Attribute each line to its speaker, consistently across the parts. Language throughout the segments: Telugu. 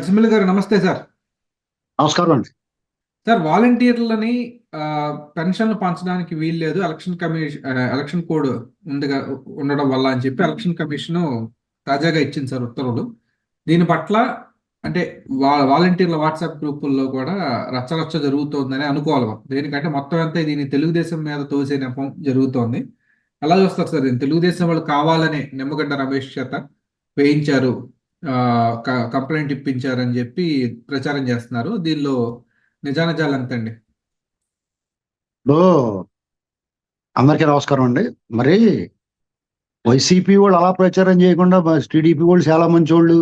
Speaker 1: నరసింహులు గారు నమస్తే సార్.
Speaker 2: నమస్కారం అండి.
Speaker 1: సార్ వాలంటీర్లని పెన్షన్లు పంచడానికి వీల్లేదు. ఎలక్షన్ కోడ్ ఉండడం వల్ల అని చెప్పి ఎలక్షన్ కమిషన్ తాజాగా ఇచ్చింది సార్ ఉత్తర్వులు. దీని పట్ల అంటే వాలంటీర్ల వాట్సాప్ గ్రూపుల్లో కూడా రచ్చరచ్చ జరుగుతోందని అనుకోవాలి. దేనికంటే మొత్తం అంతా దీని తెలుగుదేశం మీద తోసే నెపం జరుగుతోంది. ఎలా చూస్తారు సార్? దీన్ని తెలుగుదేశం వాళ్ళు కావాలనే నిమ్మగడ్డ రమేష్ చేత వేయించారు, కంప్లైంట్ ఇప్పించారని చెప్పి ప్రచారం చేస్తున్నారు. దీనిలో నిజానిజాలు ఎంతండి?
Speaker 2: ఇప్పుడు అందరికీ నమస్కారం అండి. మరి వైసీపీ వాళ్ళు అలా ప్రచారం చేయకుండా టీడీపీ వాళ్ళు చాలా మంచి వాళ్ళు,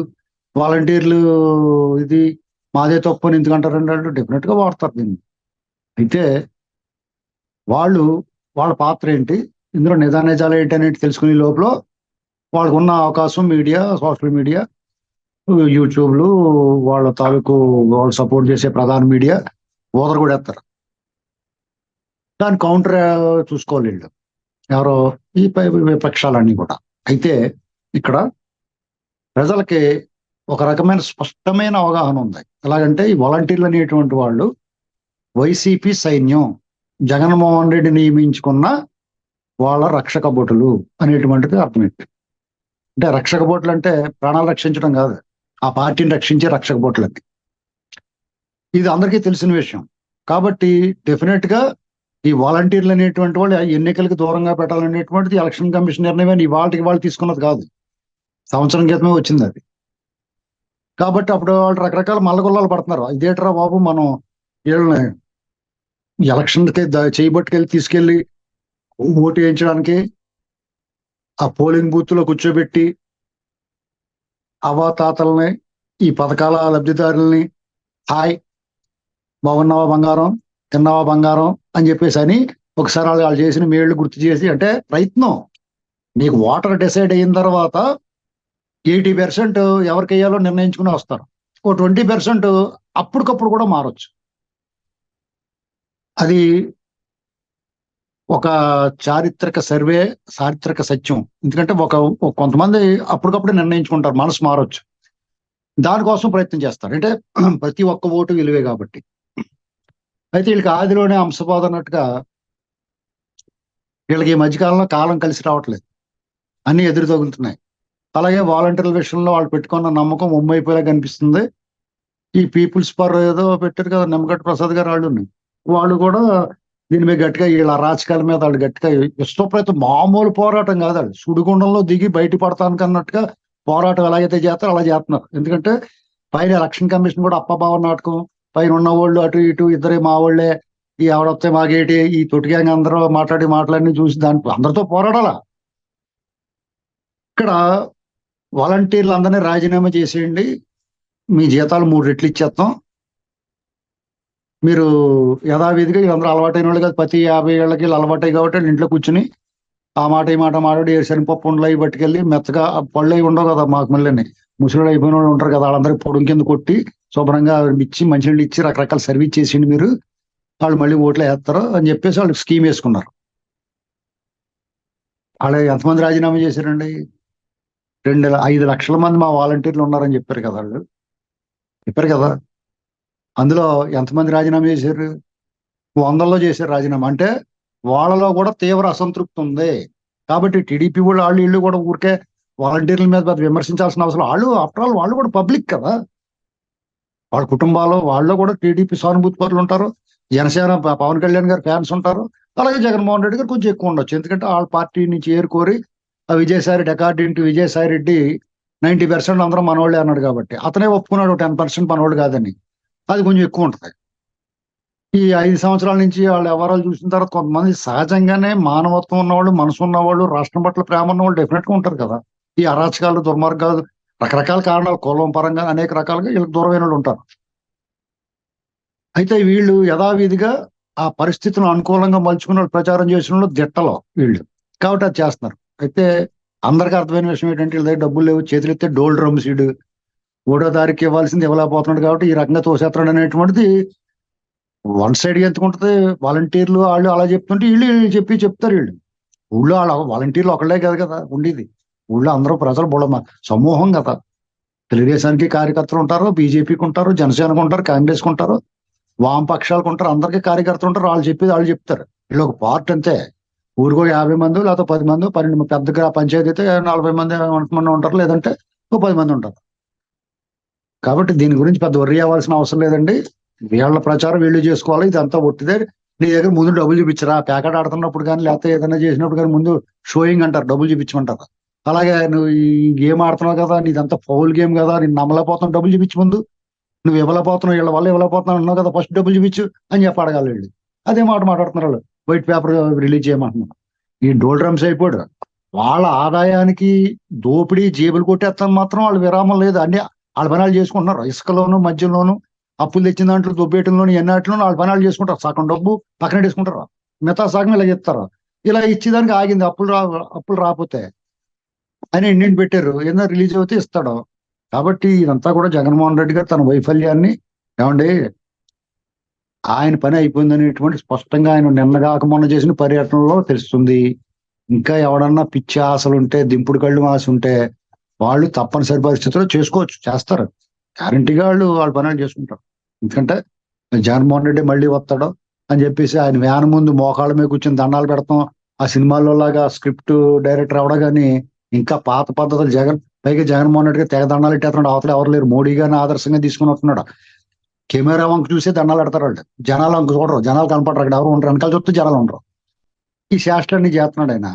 Speaker 2: వాలంటీర్లు ఇది మాదే తప్పు అని ఎందుకంటారండి? వాళ్ళు డెఫినెట్ గా వాడతారు దీన్ని. అయితే వాళ్ళు వాళ్ళ పాత్ర ఏంటి, ఇందులో నిజానిజాలు ఏంటి అనేది తెలుసుకునే లోపల వాళ్ళకు ఉన్న అవకాశం మీడియా, సోషల్ మీడియా, యూట్యూబ్లు, వాళ్ళ తాలూకు వాళ్ళు సపోర్ట్ చేసే ప్రధాన మీడియా ఓదరు కూడా వేస్తారు. దాని కౌంటర్ చూసుకోవాలి వీళ్ళు, ఎవరో ఈ విపక్షాలన్నీ కూడా. అయితే ఇక్కడ ప్రజలకి ఒక రకమైన స్పష్టమైన అవగాహన ఉంది. ఎలాగంటే ఈ వాలంటీర్లు అనేటువంటి వాళ్ళు వైసీపీ సైన్యం, జగన్మోహన్ రెడ్డి నియమించుకున్న వాళ్ళ రక్షక భటులు అనేటువంటిది అర్థమైంది. అంటే రక్షక భటులు అంటే ప్రాణాలు రక్షించడం కాదు, ఆ పార్టీని రక్షించే రక్షక భటులకి. ఇది అందరికీ తెలిసిన విషయం. కాబట్టి డెఫినెట్ గా ఈ వాలంటీర్లు అనేటువంటి వాళ్ళు ఎన్నికలకు దూరంగా పెట్టాలనేటువంటిది ఎలక్షన్ కమిషన్ నిర్ణయం వాళ్ళు తీసుకున్నది కాదు, సంవత్సరం క్రితమే వచ్చింది అది. కాబట్టి అప్పుడు వాళ్ళు రకరకాల మల్లగొల్లాలు పడుతున్నారు. ఇదేట్రా బాబు, మనం వీళ్ళని ఎలక్షన్కి చేయబట్టుకెళ్ళి తీసుకెళ్ళి ఓటు వేయించడానికి ఆ పోలింగ్ బూత్ లో కూర్చోబెట్టి అవాతాతల్ని, ఈ పథకాల లబ్ధిదారుల్ని హాయ్ బాగున్నావా బంగారం, తిన్నావా బంగారం అని చెప్పేసి అని ఒకసారి వాళ్ళు చేసిన మేళ్లు గుర్తు చేసి, అంటే ప్రయత్నం. నీకు ఓటర్ డిసైడ్ అయిన తర్వాత 80% ఎవరికి వేయాలో నిర్ణయించుకుని వస్తారు. ఓ 20% అప్పటికప్పుడు కూడా మారచ్చు. అది ఒక చారిత్రక సర్వే, చారిత్రక సత్యం. ఎందుకంటే కొంతమంది అప్పటికప్పుడు నిర్ణయించుకుంటారు, మనసు మారొచ్చు. దానికోసం ప్రయత్నం చేస్తారు. అంటే ప్రతి ఒక్క ఓటు విలువే కాబట్టి. అయితే వీళ్ళకి ఆదిలోనే అంశపాద అన్నట్టుగా వీళ్ళకి ఈ మధ్యకాలంలో కాలం కలిసి రావట్లేదు, అన్ని ఎదురు తగులుతున్నాయి. అలాగే వాలంటీర్ల విషయంలో వాళ్ళు పెట్టుకున్న నమ్మకం ఉమ్మైపోయేలా కనిపిస్తుంది. ఈ పీపుల్స్ పర్ ఏదో పెట్టారు కదా నిమ్మగడ్డ ప్రసాద్ గారు, వాళ్ళు కూడా దీని మీద గట్టిగా, వీళ్ళ అరాచకాల మీద వాళ్ళు గట్టిగా ఇష్టప్రయత్నం, మామూలు పోరాటం కాదు. వాళ్ళు సుడిగుండంలో దిగి బయట పడతానికి అన్నట్టుగా పోరాటం ఎలాగైతే చేస్తారో అలా చేస్తున్నారు. ఎందుకంటే పైన ఎలక్షన్ కమిషన్ కూడా అప్పభావ నాటకం, పైన ఉన్న వాళ్ళు అటు ఇటు ఇద్దరే మా వాళ్ళే, ఈ ఎవడొస్తే మాకేటి, ఈ తొట్టిగాంగ్ అందరూ మాట్లాడి చూసి దాని అందరితో పోరాడాలా. ఇక్కడ వాలంటీర్లు అందరినీ రాజీనామా చేసేయండి, మీ జీతాలు 3 రెట్లు ఇచ్చేస్తాం, మీరు యథావిధిగా వీళ్ళందరూ అలవాటైన వాళ్ళు కాదు, ప్రతి 50 ఏళ్ళకి వీళ్ళు అలవాటై కాబట్టి ఇంట్లో కూర్చుని ఆ మాట ఈ మాట మాట్లాడి శనగపప్పు ఉండలు అవి పట్టుకెళ్ళి మెత్తగా పళ్ళు అవి ఉండవు కదా మాకు, మళ్ళీ ముసలి అయిపోయిన వాళ్ళు ఉంటారు కదా, వాళ్ళందరికీ పొడుం కింద కొట్టి శుభ్రంగా ఇచ్చి మంచినీళ్ళు ఇచ్చి రకరకాల సర్వీస్ చేసిండి మీరు, వాళ్ళు మళ్ళీ ఓట్లు వేస్తారు అని చెప్పేసి వాళ్ళు స్కీమ్ వేసుకున్నారు. వాళ్ళు ఎంతమంది రాజీనామా చేశారండి? 5 లక్షల మంది మా వాలంటీర్లు ఉన్నారని చెప్పారు కదా వాళ్ళు, చెప్పారు కదా. అందులో ఎంతమంది రాజీనామా చేశారు? 100లో చేశారు రాజీనామా. అంటే వాళ్ళలో కూడా తీవ్ర అసంతృప్తి ఉంది. కాబట్టి టీడీపీ వాళ్ళు వీళ్ళు కూడా ఊరికే వాలంటీర్ల మీద విమర్శించాల్సిన అవసరం, వాళ్ళు ఆఫ్టర్ ఆల్ వాళ్ళు కూడా పబ్లిక్ కదా, వాళ్ళ కుటుంబాలు వాళ్ళు కూడా టీడీపీ సానుభూతి పరులు ఉంటారు, జనసేన పవన్ కళ్యాణ్ గారి ఫ్యాన్స్ ఉంటారు, అలాగే జగన్మోహన్ రెడ్డి గారు కొంచెం ఎక్కువ ఉండొచ్చు. ఎందుకంటే వాళ్ళ పార్టీ నుంచి ఏరుకోరి విజయసాయి రెడ్డి, అకార్డింగ్ టు విజయసాయి రెడ్డి 90% అందరూ మనవాళ్ళే అన్నాడు కాబట్టి అతనే ఒప్పుకున్నాడు 10% మనవాళ్ళు కాదని. అది కొంచెం ఎక్కువ ఉంటుంది. ఈ 5 సంవత్సరాల నుంచి వాళ్ళ వ్యవహారాలు చూసిన తర్వాత కొంతమంది సహజంగానే మానవత్వం ఉన్నవాళ్ళు, మనసు ఉన్నవాళ్ళు, రాష్ట్రం పట్ల ప్రేమ ఉన్నవాళ్ళు డెఫినెట్ గా ఉంటారు కదా. ఈ అరాచకాలు, దుర్మార్గాలు, రకరకాల కారణాలు, కులం పరంగా అనేక రకాలుగా వీళ్ళకి దూరమైన వాళ్ళు ఉంటారు. అయితే వీళ్ళు యథావిధిగా ఆ పరిస్థితులను అనుకూలంగా మలుచుకున్న ప్రచారం చేసిన వాళ్ళు దిట్టలో వీళ్ళు, కాబట్టి అది చేస్తున్నారు. అయితే అందరికీ అర్థమైన విషయం ఏంటంటే వీళ్ళ దగ్గర డబ్బులు లేవు, చేతులు ఎత్తే డోల్ డ్రమ్ సీడు, 3వ తారీఖు ఇవ్వాల్సింది ఇవ్వలేకపోతున్నాడు కాబట్టి ఈ రకంగా తోసేస్తున్నాడు అనేటువంటిది వన్ సైడ్ ఎంతుకుంటది. వాలంటీర్లు వాళ్ళు అలా చెప్తుంటే వీళ్ళు చెప్తారు. వీళ్ళు ఊళ్ళో వాలంటీర్లు ఒకళ్ళే కాదు కదా ఉండేది, ఊళ్ళో అందరూ ప్రజలు సమూహం కదా. తెలుగుదేశానికి కార్యకర్తలు ఉంటారు, బీజేపీకి ఉంటారు, జనసేనకు ఉంటారు, కాంగ్రెస్కి ఉంటారు, వామపక్షాలకు ఉంటారు, అందరికీ కార్యకర్తలు ఉంటారు. వాళ్ళు చెప్పేది వాళ్ళు చెప్తారు. వీళ్ళు ఒక పార్ట్ అంతే. ఊరికో 50 మంది లేకపోతే 10 మంది 12 పెద్ద పంచాయతీ అయితే 40 మంది మంది ఉంటారు, లేదంటే ఓ 10 మంది ఉంటారు. కాబట్టి దీని గురించి పెద్ద వర్రీ అవ్వాల్సిన అవసరం లేదండి. వీళ్ళ ప్రచారం వీళ్ళు చేసుకోవాలి. ఇదంతా ఒట్టిదే. నీ దగ్గర ముందు డబ్బులు చూపించరా, ప్యాకెట్ ఆడుతున్నప్పుడు కానీ లేకపోతే ఏదైనా చేసినప్పుడు కానీ ముందు షోయింగ్ అంటారు, డబ్బులు చూపించమంటారు. అలాగే నువ్వు ఈ గేమ్ ఆడుతున్నావు కదా, నీదంతా ఫౌల్ గేమ్ కదా, నేను నమ్మలేకపోతున్నావు, డబ్బులు చూపించు ముందు. నువ్వు ఇవ్వలేకపోతున్నావు, వీళ్ళ వల్ల ఇవ్వలేకపోతున్నావు అన్నావు కదా, ఫస్ట్ డబ్బులు చూపించు అని చెప్పి అడగాలి వీళ్ళు. అదే మాట మాట్లాడుతున్నారు వాళ్ళు. వైట్ పేపర్ రిలీజ్ చేయమంటున్నారు. ఈ డోల్ డ్రమ్స్ అయిపోయాడు. వాళ్ళ ఆదాయానికి దోపిడీ జేబులు కొట్టేస్తాను మాత్రం వాళ్ళు విరామం లేదు. అన్ని వాళ్ళ పనాలు చేసుకుంటున్నారు. ఇసుకలోను, మధ్యలోను, అప్పులు తెచ్చిన దాంట్లో దొబ్బేయటంలోను, ఎన్నాటిలోనూ వాళ్ళ పనాలు చేసుకుంటారు. సగం డబ్బు పక్కన తీసుకుంటారు, మిగతా సగం ఇలా చెప్తారు. ఇలా ఇచ్చేదానికి ఆగింది. అప్పులు రాకపోతే ఆయన ఇండియన్ పెట్టారు, ఏదైనా రిలీజ్ అవుతే ఇస్తాడు. కాబట్టి ఇదంతా కూడా జగన్మోహన్ రెడ్డి గారు తన వైఫల్యాన్ని, ఏమండి ఆయన పని అయిపోయిందనేటువంటి స్పష్టంగా ఆయన నిన్నగాక మొన్న చేసిన పర్యటనలో తెలుస్తుంది. ఇంకా ఎవడన్నా పిచ్చి ఆశలు ఉంటే, దింపుడు కళ్ళు ఆశ ఉంటే వాళ్ళు తప్పనిసరి పరిస్థితుల్లో చేసుకోవచ్చు, చేస్తారు. గ్యారంటీగా వాళ్ళ పనులు చేసుకుంటారు. ఎందుకంటే జగన్మోహన్ రెడ్డి మళ్ళీ వస్తాడు అని చెప్పేసి ఆయన వ్యాన్ ముందు మోకాళ్ళ మీద కూర్చొని దండాలు పెడతాం. ఆ సినిమాల్లో లాగా స్క్రిప్ట్ డైరెక్టర్ అవడ కానీ ఇంకా పాత పద్ధతులు పైగా జగన్మోహన్ రెడ్డి గారు తెగ దండాలు పెట్టేస్తున్నాడు. అవతల ఎవరు లేరు. మోడీ గారిని ఆదర్శంగా తీసుకుని వస్తున్నాడు. కెమెరా వంక చూసే దండాలు పెడతారు వాళ్ళు. జనాలు వంక చూడరు, జనాలు కనపడరు. అక్కడ ఎవరు ఉండరు, వెనకాల చూస్తే జనాలు ఉండరు. ఈ శాస్త్రాన్ని చేస్తున్నాడు ఆయన.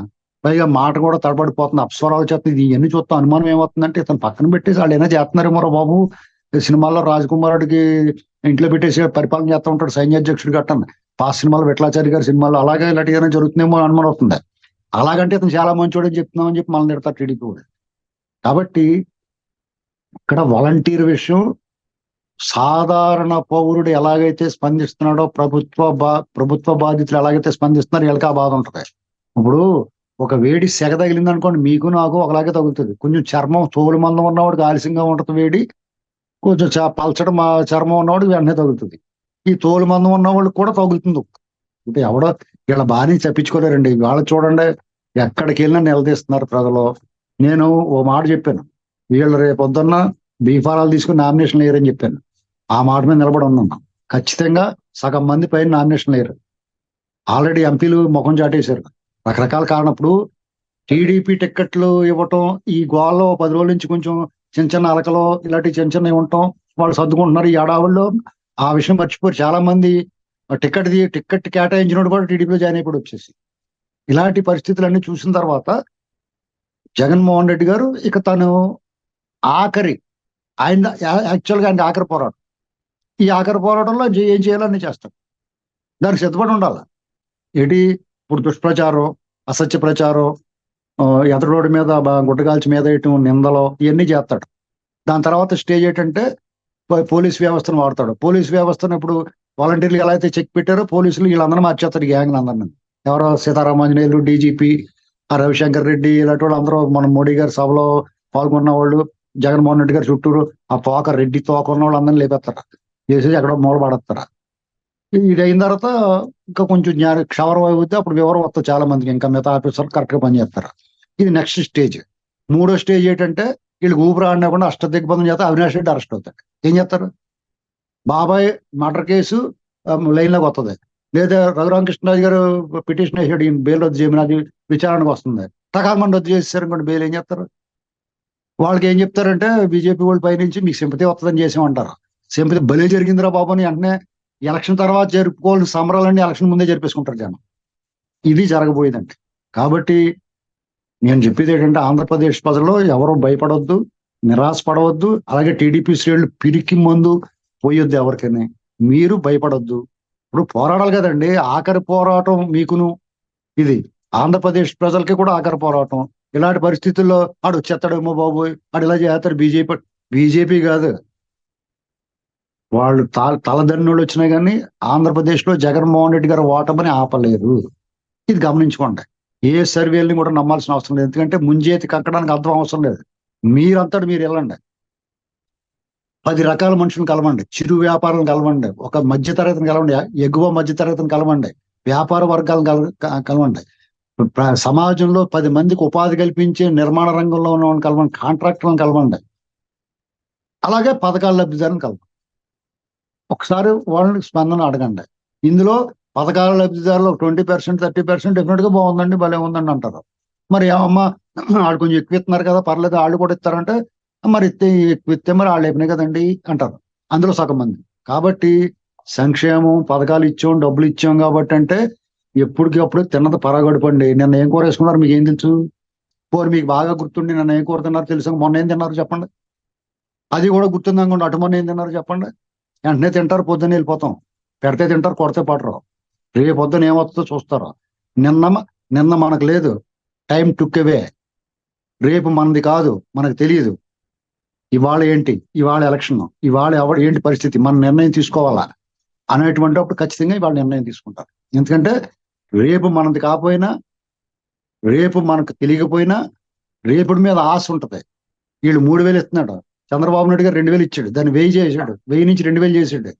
Speaker 2: పైగా మాట కూడా తడబడిపోతుంది, అప్స్వరాలు చేస్తుంది. ఇవన్నీ చూస్తాం. అనుమానం ఏమవుతుందంటే ఇతను పక్కన పెట్టేసి వాళ్ళు ఏమైనా చేస్తున్నారేమో బాబు. సినిమాల్లో రాజకుమారుడికి ఇంట్లో పెట్టేసి పరిపాలన చేస్తూ ఉంటాడు, సైన్యాధ్యక్షుడు కట్టండి. పాస్ సినిమాలో విఠలాచారి గారి సినిమాలో అలాగే ఇలాంటి ఏదైనా జరుగుతుందేమో అనుమానం అవుతుంది. అలాగంటే ఇతను చాలా మంచోడని చెప్తున్నామని చెప్పి మనల్ని తిడతారు టీడీపీ కూడా. కాబట్టి ఇక్కడ వాలంటీర్ విషయం, సాధారణ పౌరుడు ఎలాగైతే స్పందిస్తున్నాడో, ప్రభుత్వ బాధితులు ఎలాగైతే స్పందిస్తున్నారో వీళ్ళకి ఆ బాధ ఉంటుంది. ఇప్పుడు ఒక వేడి సెగ తగిలింది అనుకోండి, మీకు నాకు ఒకలాగే తగులుతుంది. కొంచెం చర్మం తోలు మందం ఉన్నవాడికి ఆలస్యంగా ఉంటుంది వేడి, కొంచెం పలచడం చర్మం ఉన్నవాడికి వెంటనే తగులుతుంది. ఈ తోలు మందం ఉన్నవాళ్ళకి కూడా తగులుతుంది. అంటే ఎవడో వీళ్ళ బాధని చెప్పించుకోలేరండి. వాళ్ళ చూడండి ఎక్కడికి వెళ్ళినా నిలదీస్తున్నారు ప్రజలు. నేను ఓ మాట చెప్పాను, వీళ్ళు రేపొద్దున్న బీఫారాలు తీసుకుని నామినేషన్ వేయరని చెప్పాను. ఆ మాట మీద నిలబడి ఉన్నాను. ఖచ్చితంగా సగం మంది పైన నామినేషన్ వేయరు. ఆల్రెడీ ఎంపీలు ముఖం చాటేశారు. రకరకాల కారణప్పుడు టీడీపీ టిక్కెట్లు ఇవ్వటం, ఈ గోల్లో 10 రోజుల నుంచి కొంచెం చిన్న చిన్న అలకలో ఇలాంటి చిన్న చిన్నవి ఉండటం, వాళ్ళు సర్దుకుంటున్నారు. ఈ ఏడావుల్లో ఆ విషయం మర్చిపోయి చాలా మంది టిక్కెట్ కేటాయించినోడు కూడా టీడీపీలో జాయిన్ అయిపోయి వచ్చేసి. ఇలాంటి పరిస్థితులన్నీ చూసిన తర్వాత జగన్మోహన్ రెడ్డి గారు ఇక తను ఆయన యాక్చువల్గా ఆయన ఆఖరి పోరాటం. ఈ ఆఖరి పోరాటంలో ఏం చేయాలని చేస్తాడు. దానికి సిద్ధపడి ఉండాలి. ఏంటి ఇప్పుడు దుష్ప్రచారం, అసత్య ప్రచారం, ఎదరోడి మీద గుట్టగాల్చి మీద వేయటం, నిందలు, ఇవన్నీ చేస్తాడు. దాని తర్వాత స్టేజ్ ఏంటంటే పోలీస్ వ్యవస్థను వాడతాడు. పోలీస్ వ్యవస్థను ఇప్పుడు వాలంటీర్లు ఎలా అయితే చెక్ పెట్టారో పోలీసులు వీళ్ళందరూ మార్చేస్తారు. గ్యాంగ్ అందరినీ. ఎవరో సీతారామాంజనేయులు, డీజీపీ, రవిశంకర్ రెడ్డి, ఇలాంటి వాళ్ళు అందరూ మన మోడీ గారి సభలో పాల్గొన్న వాళ్ళు, జగన్మోహన్ రెడ్డి గారు చుట్టూరు ఆ రెడ్డి తోక ఉన్న వాళ్ళు అందరినీ లేపేస్తారు, చేసేసి ఎక్కడో మూల పడేస్తారు. ఇది అయిన తర్వాత ఇంకా కొంచెం క్షవరం అయిపోతే అప్పుడు వివరం వస్తుంది చాలా మందికి. ఇంకా మిగతా ఆఫీసర్లు కరెక్ట్ గా పనిచేస్తారు. ఇది నెక్స్ట్ స్టేజ్. 3వ స్టేజ్ ఏంటంటే వీళ్ళకి ఊపిరి ఆడినకుండా అష్టదిగ్బంధం చేస్తే అవినాష్ రెడ్డి అరెస్ట్ అవుతాడు. ఏం చేస్తారు? బాబాయ్ మర్డర్ కేసు లైన్ లోకి వస్తుంది. లేదా రఘురామకృష్ణరాజు గారు పిటిషన్ వేసాడు, బెయిల్ రద్దు చేయమని, అది విచారణకు వస్తుంది. తకామంది రద్దు చేసేసారు అనుకోండి, బెయిల్ ఏం చేస్తారు? వాళ్ళకి ఏం చెప్తారంటే బీజేపీ వాళ్ళ పై నుంచి మీకు సింపతి వస్తుందని చేసామంటారు. సింపతి బలి జరిగిందిరా బాబు అని వెంటనే ఎలక్షన్ తర్వాత జరుపుకోవాల్సిన సంబరాలన్నీ ఎలక్షన్ ముందే జరిపేసుకుంటారు జనం. ఇది జరగబోయేదండి. కాబట్టి నేను చెప్పేది ఏంటంటే ఆంధ్రప్రదేశ్ ప్రజల్లో ఎవరు భయపడవద్దు, నిరాశపడవద్దు. అలాగే టీడీపీ శ్రేణులు పిరికి మందు పోయొద్దు ఎవరికైనా. మీరు భయపడొద్దు. ఇప్పుడు పోరాడాలి కదండి. ఆఖరి పోరాటం మీకును. ఇది ఆంధ్రప్రదేశ్ ప్రజలకి కూడా ఆఖరి పోరాటం. ఇలాంటి పరిస్థితుల్లో ఆడు వచ్చేస్తాడేమో బాబు, ఆడు ఇలా చేస్తాడు. బీజేపీ కాదు, వాళ్ళు తలదన్నులు వచ్చినా కానీ ఆంధ్రప్రదేశ్ లో జగన్మోహన్ రెడ్డి గారు ఓటమని ఆపలేరు. ఇది గమనించుకోండి. ఏ సర్వేలని కూడా నమ్మాల్సిన అవసరం లేదు. ఎందుకంటే ముంజేతి కక్కడానికి అర్థం అవసరం లేదు. మీరంతటి మీరు వెళ్ళండి, 10 రకాల మనుషులను కలవండి, చిరు వ్యాపారాలను కలవండి, ఒక మధ్యతరగతిని కలవండి, ఎగువ మధ్యతరగతిని కలవండి, వ్యాపార వర్గాలను కలవండి, సమాజంలో 10 మందికి ఉపాధి కల్పించే నిర్మాణ రంగంలో ఉన్న కలవండి, కాంట్రాక్టర్లను కలవండి. అలాగే పథకాల లబ్ధిదారుని కలపండి. ఒకసారి వాళ్ళని స్పందన అడగండి. ఇందులో పథకాల లబ్ధిదారులు 20%, 30% డెఫినెట్గా బాగుందండి, భలే ఉందండి అంటారు. మరి ఏమమ్మా వాళ్ళు కొంచెం ఎక్కువ ఇస్తున్నారు కదా, పర్లేదు వాళ్ళు కూడా ఇస్తారంటే, మరి ఎక్కువ ఇస్తే మరి వాళ్ళు అయిపోయినాయి కదండి అంటారు అందులో సగం మంది. కాబట్టి సంక్షేమం పథకాలు ఇచ్చాం, డబ్బులు ఇచ్చాం కాబట్టి అంటే ఎప్పటికప్పుడు తిన్నది పరాగడుపండి. నిన్న ఏం కూర వేసుకున్నారు మీకు ఏం తెలుసు? పోరు మీకు బాగా గుర్తుండి నిన్న ఏం కూర తిన్నారు తెలుసు, మొన్న ఏం తిన్నారు చెప్పండి. అది కూడా గుర్తుందనుకోండి, అటు మొన్న ఏం తిన్నారు చెప్పండి. వెంటనే తింటారు, పొద్దున్న వెళ్ళిపోతాం. పెడితే తింటారు, కొడితే పడరు. రేపు పొద్దున ఏమవుతుందో చూస్తారు. నిన్న నిన్న మనకు లేదు, టైం టుక్ అవే. రేపు మనది కాదు, మనకు తెలియదు. ఇవాళ ఏంటి, ఇవాళ ఎలక్షన్, ఇవాళ ఎవడు ఏంటి పరిస్థితి, మనం నిర్ణయం తీసుకోవాలా అనేటువంటి అప్పుడు ఖచ్చితంగా ఇవాళ నిర్ణయం తీసుకుంటారు. ఎందుకంటే రేపు మనది కాకపోయినా, రేపు మనకు తెలియకపోయినా రేపుడి మీద ఆశ ఉంటది. వీళ్ళు 3,000 ఇస్తున్నాడు, చంద్రబాబు నాయుడు గారు 2,000 ఇచ్చాడు, దాన్ని 1000 చేశాడు, 1000 నుంచి 2,000 చేశాడు.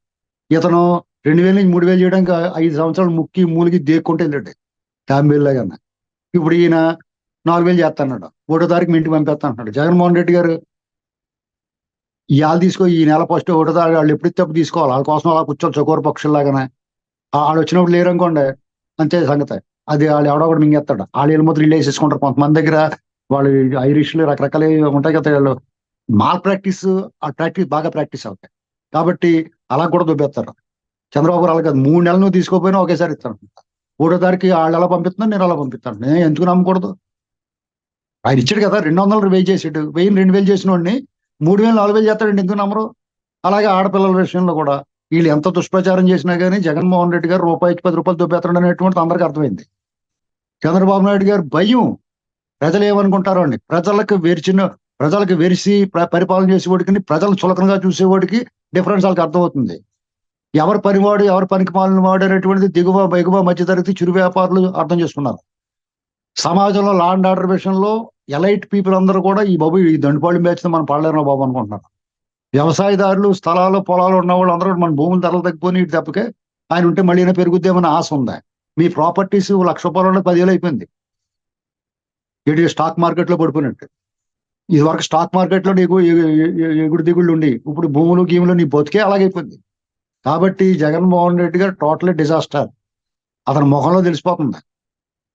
Speaker 2: ఇతను 2,000 నుంచి 3,000 చేయడానికి 5 సంవత్సరాలు ముక్కి మూలిగి దేక్కుంటే వెళ్ళాడు తాంబేల్లాగా. ఇప్పుడు ఈయన 4,000 చేస్తాడు, 1వ తారీఖు మీ ఇంటికి పంపిస్తా అంటున్నాడు. జగన్మోహన్ రెడ్డి గారు ఇవాళ తీసుకో, ఈ నెల ఫస్ట్ 1వ తారీఖు వాళ్ళు ఎప్పుడు ఇస్తే తీసుకోవాలి, వాళ్ళ కోసం అలా కూర్చొని చకోర పక్షుల్లాగానే. వాళ్ళు వచ్చినప్పుడు లేరనుకోండి, అంతే సంగతి. అది వాళ్ళు ఎవడో ఒకటి మింగేస్తాడు. వాళ్ళు ఇళ్ళ మొదలు ఇల్లు వేసేసుకుంటారు. కొంతమంది దగ్గర వాళ్ళు ఐరిష్లు రకరకాల ఉంటాయి కదా, వాళ్ళు మాల్ ప్రాక్టీస్, ఆ ప్రాక్టీస్ బాగా ప్రాక్టీస్ అవుతాయి కాబట్టి అలా కూడా దుబ్బేస్తారు. చంద్రబాబు గారు అలా కాదు, 3 నెలలు నువ్వు తీసుకోపోయినా ఒకేసారి ఇస్తాను. 1వ తారీఖు వాళ్ళు ఎలా పంపిస్తున్నాను, నేను అలా పంపిస్తాను. నేను ఎందుకు నమ్మకూడదు? ఆయన ఇచ్చాడు కదా, 200 1000 చేసాడు, 1000 2,000 చేసిన వాడిని 3,000 4,000 చేస్తాడండి, ఎందుకు నమ్మరు? అలాగే ఆడపిల్లల విషయంలో కూడా వీళ్ళు ఎంత దుష్ప్రచారం చేసినా కానీ జగన్మోహన్ రెడ్డి గారు రూపాయికి 10 రూపాయలు దుబ్బేస్తాడు అనేటువంటిది అందరికీ అర్థమైంది. చంద్రబాబు నాయుడు గారు భయం, ప్రజలు ఏమనుకుంటారో అండి. ప్రజలకు వెరిసి పరిపాలన చేసేవాడికి, ప్రజలు చులకనగా చూసేవాడికి డిఫరెన్స్ వాళ్ళకి అర్థమవుతుంది. ఎవరి పనివాడు, ఎవరి పనికి మాలిన వాడు అనేటువంటిది దిగువ ఎగువ మధ్యతరగతి చిరు వ్యాపారులు అర్థం చేసుకున్నారు. సమాజంలో లా అండ్ ఆర్డర్ విషయంలో ఎలైట్ పీపుల్ అందరూ కూడా ఈ బాబు ఈ దండుపాళ్ళు మేచిన మనం పడలేరు బాబు అనుకుంటున్నారు. వ్యవసాయదారులు, స్థలాలు పొలాలు ఉన్న వాళ్ళు అందరూ మన భూముల ధరలు తగ్గిపోయి ఇటు తప్పకే ఆయన ఉంటే మళ్ళీ పెరుగుద్దేమని ఆశ ఉందా? మీ ప్రాపర్టీస్ 1,00,000 రూపాయలు 10,000 అయిపోయింది. ఇటు స్టాక్ మార్కెట్ లో పడిపోయినట్టు. ఇది వరకు స్టాక్ మార్కెట్ లో నీకు ఎగుడు దిగుళ్ళు ఉండి, ఇప్పుడు భూములు గీములు నీ బతికే అలాగైపోయింది. కాబట్టి జగన్మోహన్ రెడ్డి గారు టోటలీ డిజాస్టర్. అతని ముఖంలో తెలిసిపోతుంది.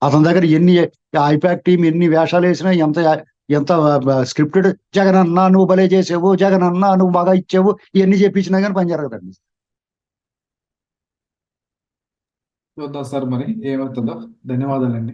Speaker 2: అతని దగ్గర ఎన్ని ఐపాక్ టీం ఎన్ని వేషాలు వేసినా, ఎంత ఎంత స్క్రిప్టెడ్, జగన్ అన్నా నువ్వు భలే చేసావు, జగన్ అన్నా నువ్వు బాగా ఇచ్చావు, ఇవన్నీ చెప్పించినా కానీ పని జరగదండి.
Speaker 1: చూద్దాం సార్ మరి ఏమవుతుందో. ధన్యవాదాలండి.